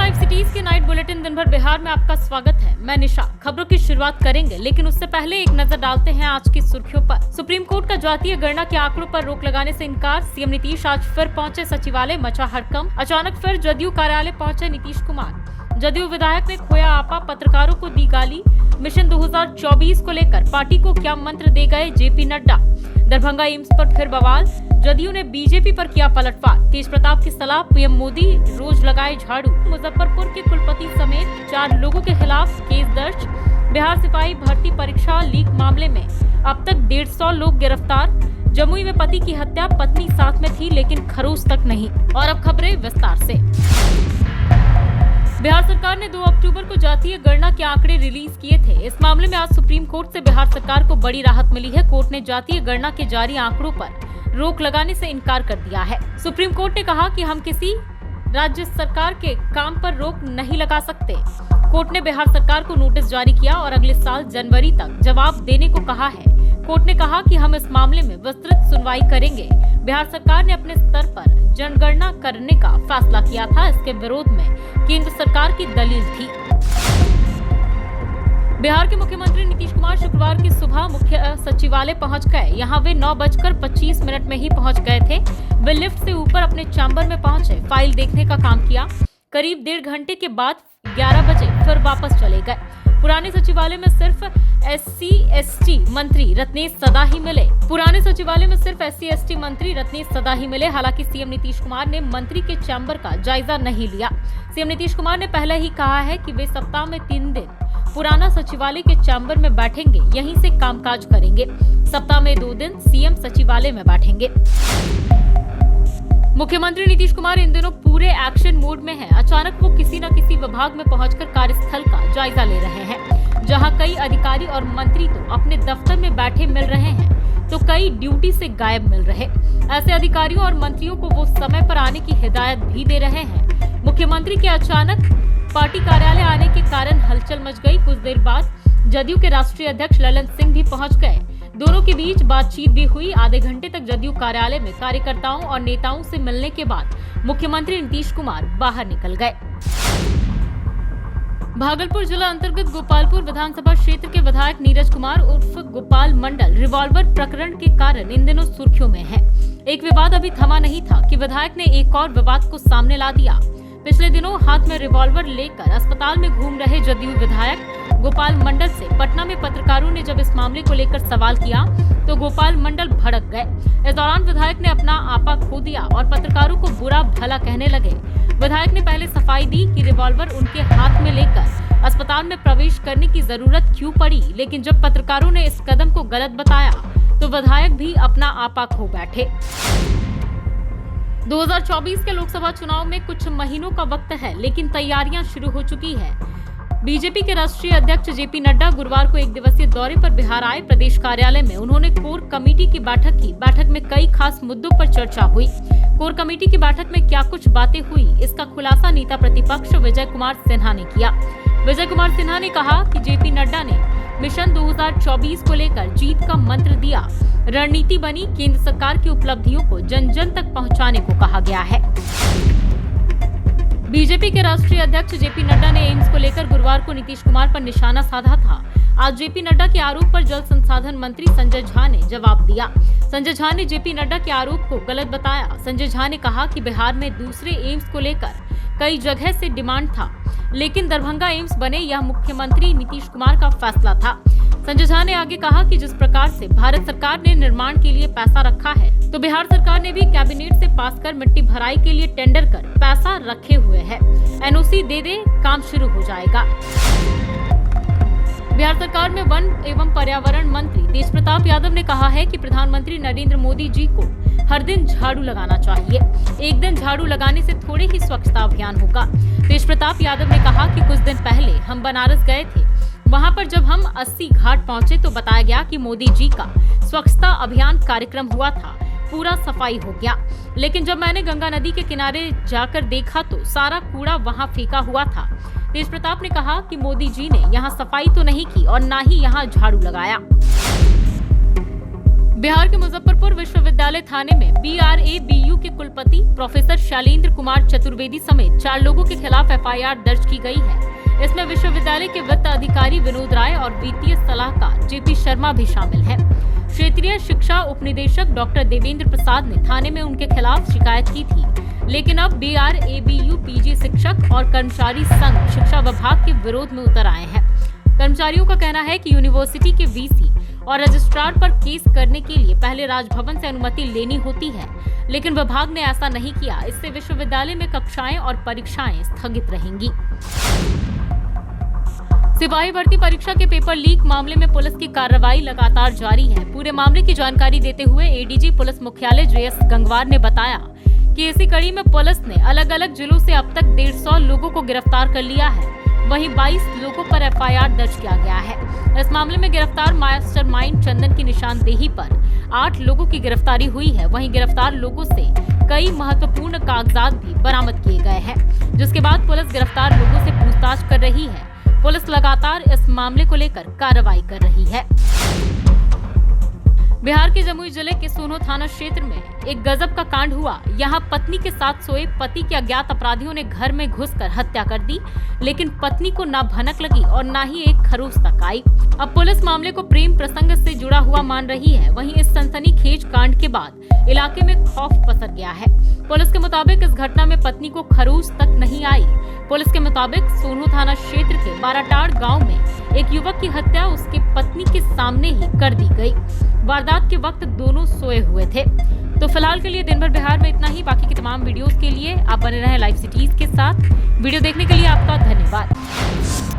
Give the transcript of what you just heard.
Live cities के night bulletin दिन भर बिहार में आपका स्वागत है। मैं निशा। खबरों की शुरुआत करेंगे, लेकिन उससे पहले एक नजर डालते हैं आज की सुर्खियों पर। सुप्रीम कोर्ट का जातीय गणना के आंकड़ों पर रोक लगाने से इनकार। सीएम नीतीश आज फिर पहुंचे सचिवालय, मचा हड़कंप। अचानक फिर जदयू कार्यालय पहुंचे नीतीश कुमार। जदयू विधायक ने खोया आपा, पत्रकारों को दी गाली। मिशन 2024 को लेकर पार्टी को क्या मंत्र दे गए जेपी नड्डा। दरभंगा एम्स पर फिर बवाल। जदयू ने बीजेपी पर किया पलटवार। तेज प्रताप की सलाह, पीएम मोदी रोज लगाए झाड़ू। मुजफ्फरपुर के कुलपति समेत 4 लोगों के खिलाफ केस दर्ज। बिहार सिपाही भर्ती परीक्षा लीक मामले में अब तक 150 लोग गिरफ्तार। जमुई में पति की हत्या, पत्नी साथ में थी लेकिन खरोज तक नहीं। और अब खबरें विस्तार से। बिहार सरकार ने 2 अक्टूबर को जातीय गणना के आंकड़े रिलीज किए थे। इस मामले में आज सुप्रीम कोर्ट से बिहार सरकार को बड़ी राहत मिली है। कोर्ट ने जातीय गणना के जारी आंकड़ों पर रोक लगाने से इनकार कर दिया है। सुप्रीम कोर्ट ने कहा कि हम किसी राज्य सरकार के काम पर रोक नहीं लगा सकते। कोर्ट ने बिहार सरकार को नोटिस जारी किया और अगले साल जनवरी तक जवाब देने को कहा है। कोर्ट ने कहा कि हम इस मामले में विस्तृत सुनवाई करेंगे। बिहार सरकार ने अपने स्तर पर जनगणना करने का फैसला किया था। इसके विरोध में केंद्र सरकार की दलील थी। बिहार के मुख्यमंत्री नीतीश कुमार शुक्रवार की सुबह मुख्य सचिवालय पहुंच गए। यहां वे 9:25 में ही पहुंच गए थे। वे लिफ्ट से ऊपर अपने चैम्बर में पहुंचे, फाइल देखने का काम किया। करीब 1.5 घंटे के बाद 11 बजे फिर वापस चले गए। पुराने सचिवालय में सिर्फ SC/ST मंत्री रत्नेश सदा ही मिले। हालांकि सीएम नीतीश कुमार ने मंत्री के चैम्बर का जायजा नहीं लिया। सीएम नीतीश कुमार ने पहले ही कहा है कि वे सप्ताह में 3 दिन पुराना सचिवालय के चैम्बर में बैठेंगे, यहीं से कामकाज करेंगे। सप्ताह में 2 दिन सीएम सचिवालय में बैठेंगे। मुख्यमंत्री नीतीश कुमार इन दिनों पूरे एक्शन मोड में हैं। अचानक वो किसी न किसी विभाग में पहुंचकर कार्यस्थल का जायजा ले रहे हैं। जहां कई अधिकारी और मंत्री तो अपने दफ्तर में बैठे मिल रहे हैं, तो कई ड्यूटी से गायब मिल रहे। ऐसे अधिकारियों और मंत्रियों को वो समय पर आने की हिदायत भी दे रहे हैं। मुख्यमंत्री के अचानक पार्टी कार्यालय आने के कारण हलचल मच गई। कुछ देर बाद जदयू के राष्ट्रीय अध्यक्ष ललन सिंह भी पहुंच गए। दोनों के बीच बातचीत भी हुई। आधे घंटे तक जदयू कार्यालय में कार्यकर्ताओं और नेताओं से मिलने के बाद मुख्यमंत्री नीतीश कुमार बाहर निकल गए। भागलपुर जिला अंतर्गत गोपालपुर विधानसभा क्षेत्र के विधायक नीरज कुमार उर्फ गोपाल मंडल रिवॉल्वर प्रकरण के कारण इन दिनों सुर्खियों में है। एक विवाद अभी थमा नहीं था कि विधायक ने एक और विवाद को सामने ला दिया। पिछले दिनों हाथ में रिवॉल्वर लेकर अस्पताल में घूम रहे जदयू विधायक गोपाल मंडल से पटना में पत्रकारों ने जब इस मामले को लेकर सवाल किया तो गोपाल मंडल भड़क गए। इस दौरान विधायक ने अपना आपा खो दिया और पत्रकारों को बुरा भला कहने लगे। विधायक ने पहले सफाई दी कि रिवॉल्वर उनके हाथ में लेकर अस्पताल में प्रवेश करने की जरूरत क्यों पड़ी, लेकिन जब पत्रकारों ने इस कदम को गलत बताया तो विधायक भी अपना आपा खो बैठे। 2024 के लोकसभा चुनाव में कुछ महीनों का वक्त है, लेकिन तैयारियां शुरू हो चुकी है। बीजेपी के राष्ट्रीय अध्यक्ष जेपी नड्डा गुरुवार को 1 दिवसीय दौरे पर बिहार आए। प्रदेश कार्यालय में उन्होंने कोर कमेटी की बैठक की। बैठक में कई खास मुद्दों पर चर्चा हुई। कोर कमेटी की बैठक में क्या कुछ बातें हुई, इसका खुलासा नेता प्रतिपक्ष विजय कुमार सिन्हा ने किया। विजय कुमार सिन्हा ने कहा कि जेपी नड्डा ने मिशन 2024 को लेकर जीत का मंत्र दिया। रणनीति बनी, केंद्र सरकार की उपलब्धियों को जन जन तक पहुंचाने को कहा गया है। बीजेपी के राष्ट्रीय अध्यक्ष जेपी नड्डा ने एम्स को लेकर गुरुवार को नीतीश कुमार पर निशाना साधा था। आज जेपी नड्डा के आरोप पर जल संसाधन मंत्री संजय झा ने जवाब दिया। संजय झा ने जेपी नड्डा के आरोप को गलत बताया। संजय झा ने कहा कि बिहार में दूसरे एम्स को लेकर कई जगह से डिमांड था, लेकिन दरभंगा एम्स बने यह मुख्यमंत्री नीतीश कुमार का फैसला था। संजय झा ने आगे कहा कि जिस प्रकार से भारत सरकार ने निर्माण के लिए पैसा रखा है, तो बिहार सरकार ने भी कैबिनेट से पास कर मिट्टी भराई के लिए टेंडर कर पैसा रखे हुए है। NOC दे दे, काम शुरू हो जाएगा। बिहार सरकार में वन एवं पर्यावरण मंत्री तेज प्रताप यादव ने कहा है कि प्रधानमंत्री नरेंद्र मोदी जी को हर दिन झाड़ू लगाना चाहिए। एक दिन झाड़ू लगाने से थोड़े ही स्वच्छता अभियान होगा। तेज प्रताप यादव ने कहा कि कुछ दिन पहले हम बनारस गए थे। वहां पर जब हम 80 घाट पहुंचे तो बताया गया कि मोदी जी का स्वच्छता अभियान कार्यक्रम हुआ था, पूरा सफाई हो गया। लेकिन जब मैंने गंगा नदी के किनारे जाकर देखा तो सारा कूड़ा वहां फेंका हुआ था। तेज प्रताप ने कहा कि मोदी जी ने यहां सफाई तो नहीं की और ना ही यहां झाड़ू लगाया। बिहार के मुजफ्फरपुर विश्वविद्यालय थाने में BRABU के कुलपति प्रोफेसर शैलेंद्र कुमार चतुर्वेदी समेत 4 लोगों के खिलाफ FIR दर्ज की गई है। इसमें विश्वविद्यालय के वित्त अधिकारी विनोद राय और वित्तीय सलाहकार JP शर्मा भी शामिल हैं। क्षेत्रीय शिक्षा उपनिदेशक डॉक्टर देवेंद्र प्रसाद ने थाने में उनके खिलाफ शिकायत की थी, लेकिन अब BRABU PG शिक्षक और कर्मचारी संघ शिक्षा विभाग के विरोध में उतर आए हैं। कर्मचारियों का कहना है कि यूनिवर्सिटी के VC और रजिस्ट्रार पर केस करने के लिए पहले राजभवन से अनुमति लेनी होती है, लेकिन विभाग ने ऐसा नहीं किया। इससे विश्वविद्यालय में कक्षाएं और परीक्षाएं स्थगित रहेंगी। सिपाही भर्ती परीक्षा के पेपर लीक मामले में पुलिस की कार्रवाई लगातार जारी है। पूरे मामले की जानकारी देते हुए ADG पुलिस मुख्यालय JS गंगवार ने बताया कि इसी कड़ी में पुलिस ने अलग अलग जिलों से अब तक 150 लोगों को गिरफ्तार कर लिया है। वहीं 22 लोगों पर FIR दर्ज किया गया है। इस मामले में गिरफ्तार मास्टरमाइंड चंदन की निशानदेही पर 8 लोगों की गिरफ्तारी हुई है। वहीं गिरफ्तार लोगों से कई महत्वपूर्ण कागजात भी बरामद किए गए हैं, जिसके बाद पुलिस गिरफ्तार लोगों से पूछताछ कर रही है। पुलिस लगातार इस मामले को लेकर कार्रवाई कर रही है। बिहार के जमुई जिले के सोनो थाना क्षेत्र में एक गजब का कांड हुआ। यहां पत्नी के साथ सोए पति के अज्ञात अपराधियों ने घर में घुसकर हत्या कर दी, लेकिन पत्नी को ना भनक लगी और ना ही एक खरोच तक आई। अब पुलिस मामले को प्रेम प्रसंग से जुड़ा हुआ मान रही है। वहीं इस सनसनीखेज कांड के बाद इलाके में खौफ पसर गया है। पुलिस के मुताबिक इस घटना में पत्नी को खरोच तक नहीं आई। पुलिस के मुताबिक सोनो थाना क्षेत्र के बाराटाड़ गाँव में एक युवक की हत्या उसकी पत्नी के सामने ही कर दी गई। वारदात के वक्त दोनों सोए हुए थे। तो फिलहाल के लिए दिन भर बिहार में इतना ही। बाकी की तमाम वीडियोस के लिए आप बने रहें लाइव सिटीज के साथ। वीडियो देखने के लिए आपका धन्यवाद।